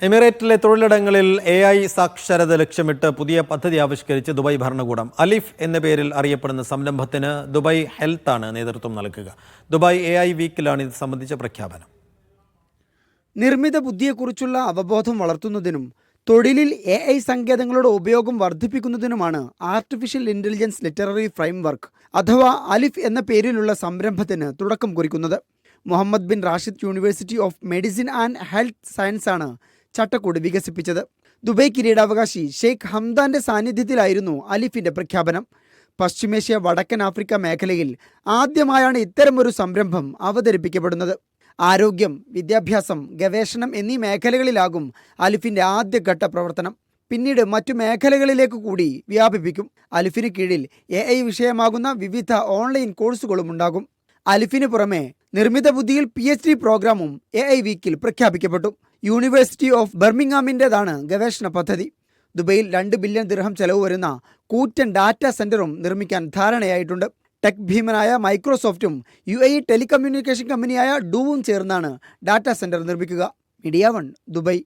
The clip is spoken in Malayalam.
എമിറേറ്റിലെ തൊഴിലിടങ്ങളിൽ AI സാക്ഷരത ലക്ഷ്യമിട്ട് പുതിയ പദ്ധതി ആവിഷ്കരിച്ച് ദുബായ് ഭരണകൂടം. അലിഫ് എന്ന പേരിൽ അറിയപ്പെടുന്ന സംരംഭത്തിന് ദുബായ് ഹെൽത്ത് ആണ് നേതൃത്വം നൽകുക. ദുബായ് AI വീക്കിലാണ് ഇത് സംബന്ധിച്ച പ്രഖ്യാപനം. നിർമ്മിത ബുദ്ധിയെക്കുറിച്ചുള്ള അവബോധം വളർത്തുന്നതിനും തൊഴിലിൽ AI സങ്കേതങ്ങളുടെ ഉപയോഗം വർദ്ധിപ്പിക്കുന്നതിനുമാണ് ആർട്ടിഫിഷ്യൽ ഇൻ്റലിജൻസ് ലിറ്റററി ഫ്രെയിംവർക്ക് അഥവാ അലിഫ് എന്ന പേരിലുള്ള സംരംഭത്തിന് തുടക്കം കുറിക്കുന്നത്. Mohammed bin Rashid University of Medicine and Health Science ആണ് ചട്ടക്കൂട് വികസിപ്പിച്ചത്. ദുബായ് കിരീടാവകാശി ഷെയ്ഖ് ഹംദാന്റെ സാന്നിധ്യത്തിലായിരുന്നു അലിഫിന്റെ പ്രഖ്യാപനം. പശ്ചിമേഷ്യ, വടക്കൻ ആഫ്രിക്ക മേഖലയിൽ ആദ്യമായാണ് ഇത്തരമൊരു സംരംഭം അവതരിപ്പിക്കപ്പെടുന്നത്. ആരോഗ്യം, വിദ്യാഭ്യാസം, ഗവേഷണം എന്നീ മേഖലകളിലാകും അലിഫിന്റെ ആദ്യഘട്ട പ്രവർത്തനം. പിന്നീട് മറ്റു മേഖലകളിലേക്ക് കൂടി വ്യാപിപ്പിക്കും. അലിഫിന് കീഴിൽ AI വിഷയമാകുന്ന വിവിധ ഓൺലൈൻ കോഴ്സുകളും ഉണ്ടാകും. അലിഫിന് പുറമെ നിർമ്മിത ബുദ്ധിയിൽ PhD പ്രോഗ്രാമും AI വീക്കിൽ പ്രഖ്യാപിക്കപ്പെട്ടു. യൂണിവേഴ്സിറ്റി ഓഫ് ബർമിംഗ്ഹാമിൻ്റെതാണ് ഗവേഷണ പദ്ധതി. ദുബൈയിൽ 2 ബില്യൺ ദിർഹം ചെലവ് വരുന്ന കൂറ്റൻ ഡാറ്റാ സെന്ററും നിർമ്മിക്കാൻ ധാരണയായിട്ടുണ്ട്. ടെക് ഭീമനായ മൈക്രോസോഫ്റ്റും UAE ടെലികമ്മ്യൂണിക്കേഷൻ കമ്പനിയായ ഡൂവും ചേർന്നാണ് ഡാറ്റാ സെന്റർ നിർമ്മിക്കുക. Media 1 Dubai.